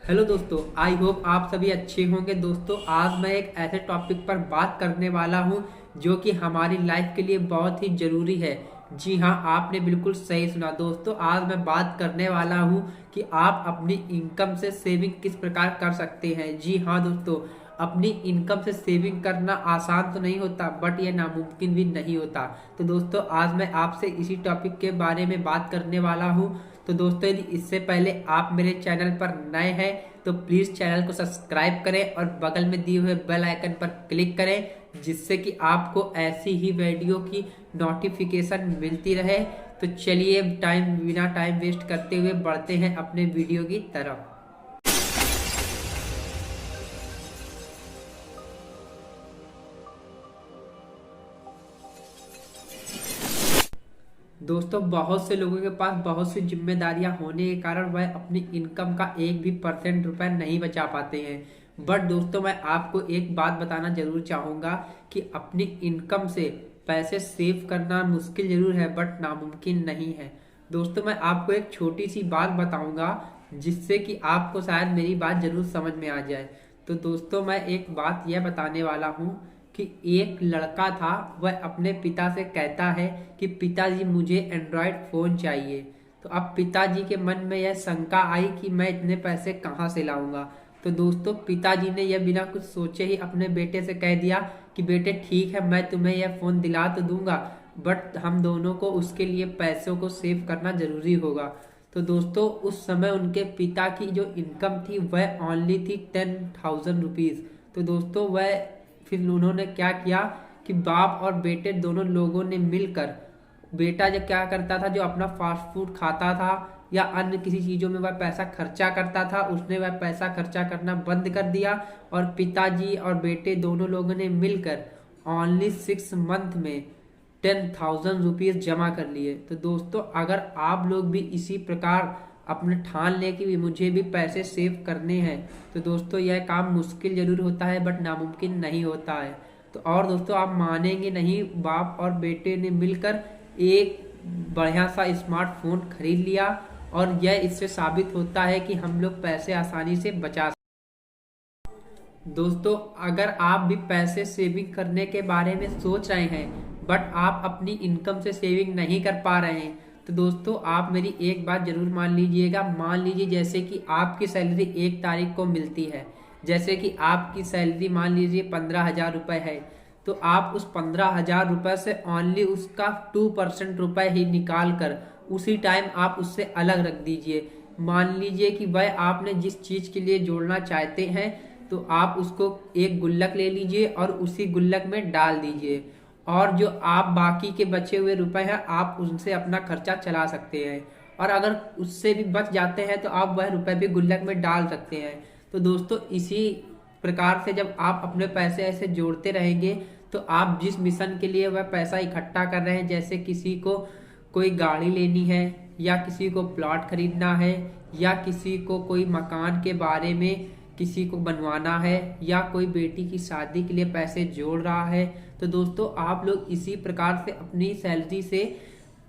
Hello दोस्तों, I hope आप सभी अच्छे होंगे। दोस्तों, आज मैं एक ऐसे टॉपिक पर बात करने वाला हूं जो कि हमारी लाइफ के लिए बहुत ही ज़रूरी है। जी हाँ, आपने बिल्कुल सही सुना। दोस्तों, आज मैं बात करने वाला हूं कि आप अपनी इनकम से सेविंग किस प्रकार कर सकते हैं। जी हाँ दोस्तों, अपनी इनकम से सेविंग करना आसान तो नहीं होता, बट ये नामुमकिन भी नहीं होता। तो दोस्तों, आज मैं आपसे इसी टॉपिक के बारे में बात करने वाला हूँ। तो दोस्तों, यदि इससे पहले आप मेरे चैनल पर नए हैं तो प्लीज़ चैनल को सब्सक्राइब करें और बगल में दिए हुए बेल आइकन पर क्लिक करें, जिससे कि आपको ऐसी ही वीडियो की नोटिफिकेशन मिलती रहे। तो चलिए, बिना टाइम वेस्ट करते हुए बढ़ते हैं अपने वीडियो की तरफ। दोस्तों, बहुत से लोगों के पास बहुत सी जिम्मेदारियां होने के कारण वह अपनी इनकम का एक भी परसेंट रुपए नहीं बचा पाते हैं। बट दोस्तों, मैं आपको एक बात बताना जरूर चाहूँगा कि अपनी इनकम से पैसे सेव करना मुश्किल जरूर है, बट नामुमकिन नहीं है। दोस्तों, मैं आपको एक छोटी सी बात बताऊंगा जिससे कि आपको शायद मेरी बात जरूर समझ में आ जाए। तो दोस्तों, मैं एक बात यह बताने वाला हूँ कि एक लड़का था, वह अपने पिता से कहता है कि पिताजी मुझे एंड्रॉयड फ़ोन चाहिए। तो अब पिताजी के मन में यह शंका आई कि मैं इतने पैसे कहाँ से लाऊंगा। तो दोस्तों, पिताजी ने यह बिना कुछ सोचे ही अपने बेटे से कह दिया कि बेटे ठीक है, मैं तुम्हें यह फ़ोन दिला तो दूंगा, बट हम दोनों को उसके लिए पैसों को सेव करना ज़रूरी होगा। तो दोस्तों, उस समय उनके पिता की जो इनकम थी वह ओनली थी 10,000 रुपीज़। तो दोस्तों, वह फिर उन्होंने क्या किया कि बाप और बेटे दोनों लोगों ने मिलकर, बेटा जो क्या करता था, जो अपना फास्ट फूड खाता था या अन्य किसी चीज़ों में वह पैसा खर्चा करता था, उसने वह पैसा खर्चा करना बंद कर दिया। और पिताजी और बेटे दोनों लोगों ने मिलकर ओनली 6 मंथ में 10,000 रुपीज़ जमा कर लिए। तो दोस्तों, अगर आप लोग भी इसी प्रकार अपने ठान ले कि मुझे भी पैसे सेव करने हैं, तो दोस्तों यह काम मुश्किल जरूर होता है बट नामुमकिन नहीं होता है। तो और दोस्तों, आप मानेंगे नहीं, बाप और बेटे ने मिलकर एक बढ़िया सा स्मार्टफोन खरीद लिया। और यह इससे साबित होता है कि हम लोग पैसे आसानी से बचा। दोस्तों, अगर आप भी पैसे सेविंग करने के बारे में सोच रहे हैं बट आप अपनी इनकम से सेविंग नहीं कर पा रहे हैं, तो दोस्तों आप मेरी एक बात जरूर मान लीजिएगा। मान लीजिए जैसे कि आपकी सैलरी 1 तारीख को मिलती है, जैसे कि आपकी सैलरी मान लीजिए 15,000 रुपये है, तो आप उस 15,000 रुपये से ओनली उसका 2% रुपये ही निकाल कर उसी टाइम आप उससे अलग रख दीजिए। मान लीजिए कि वह आपने जिस चीज़ के लिए जोड़ना चाहते हैं, तो आप उसको एक गुल्लक ले लीजिए और उसी गुल्लक में डाल दीजिए। और जो आप बाकी के बचे हुए रुपए हैं, आप उनसे अपना खर्चा चला सकते हैं। और अगर उससे भी बच जाते हैं तो आप वह रुपए भी गुल्लक में डाल सकते हैं। तो दोस्तों, इसी प्रकार से जब आप अपने पैसे ऐसे जोड़ते रहेंगे, तो आप जिस मिशन के लिए वह पैसा इकट्ठा कर रहे हैं, जैसे किसी को कोई गाड़ी लेनी है, या किसी को प्लॉट खरीदना है, या किसी को कोई मकान के बारे में किसी को बनवाना है, या कोई बेटी की शादी के लिए पैसे जोड़ रहा है, तो दोस्तों आप लोग इसी प्रकार से अपनी सैलरी से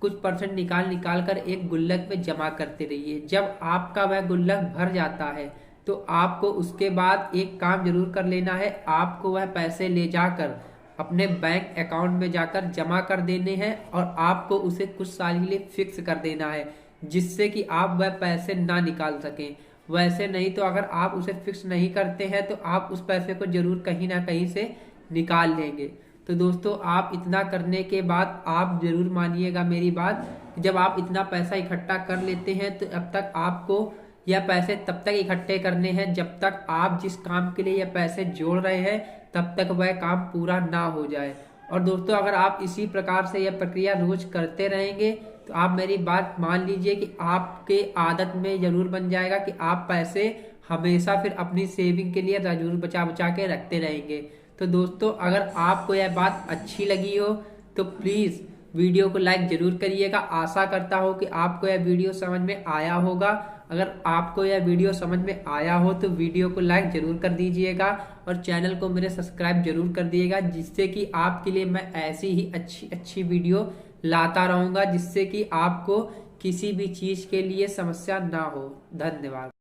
कुछ परसेंट निकाल निकाल कर एक गुल्लक में जमा करते रहिए। जब आपका वह गुल्लक भर जाता है, तो आपको उसके बाद एक काम जरूर कर लेना है। आपको वह पैसे ले जाकर अपने बैंक अकाउंट में जाकर जमा कर देने हैं, और आपको उसे कुछ साल के लिए फिक्स कर देना है, जिससे कि आप वह पैसे ना निकाल सकें। वैसे नहीं तो अगर आप उसे फिक्स नहीं करते हैं, तो आप उस पैसे को जरूर कहीं ना कहीं से निकाल लेंगे। तो दोस्तों, आप इतना करने के बाद आप जरूर मानिएगा मेरी बात, जब आप इतना पैसा इकट्ठा कर लेते हैं, तो अब तक आपको यह पैसे तब तक इकट्ठे करने हैं जब तक आप जिस काम के लिए यह पैसे जोड़ रहे हैं तब तक वह काम पूरा ना हो जाए। और दोस्तों, अगर आप इसी प्रकार से यह प्रक्रिया रोज करते रहेंगे, तो आप मेरी बात मान लीजिए कि आपके आदत में जरूर बन जाएगा कि आप पैसे हमेशा फिर अपनी सेविंग के लिए जरूर बचा बचा के रखते रहेंगे। तो दोस्तों, अगर आपको यह बात अच्छी लगी हो तो प्लीज़ वीडियो को लाइक जरूर करिएगा। आशा करता हूँ कि आपको यह वीडियो समझ में आया होगा। अगर आपको यह वीडियो समझ में आया हो तो वीडियो को लाइक जरूर कर दीजिएगा, और चैनल को मेरे सब्सक्राइब जरूर कर दिएगा, जिससे कि आपके लिए मैं ऐसी ही अच्छी अच्छी वीडियो लाता रहूँगा, जिससे कि आपको किसी भी चीज़ के लिए समस्या ना हो। धन्यवाद।